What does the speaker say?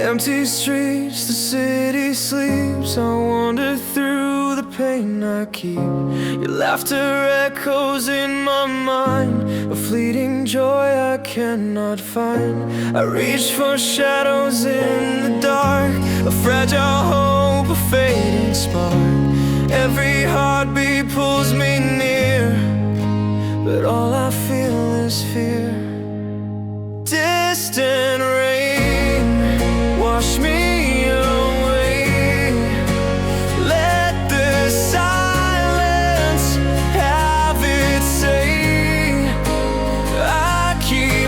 Empty streets, the city sleeps. I wander through the pain I keep. Your laughter echoes in my mind, a fleeting joy I cannot find. I reach for shadows in the dark, a fragile hope, a fading spark. Every heartbeat pulls me near, but all I feel is fear. Distant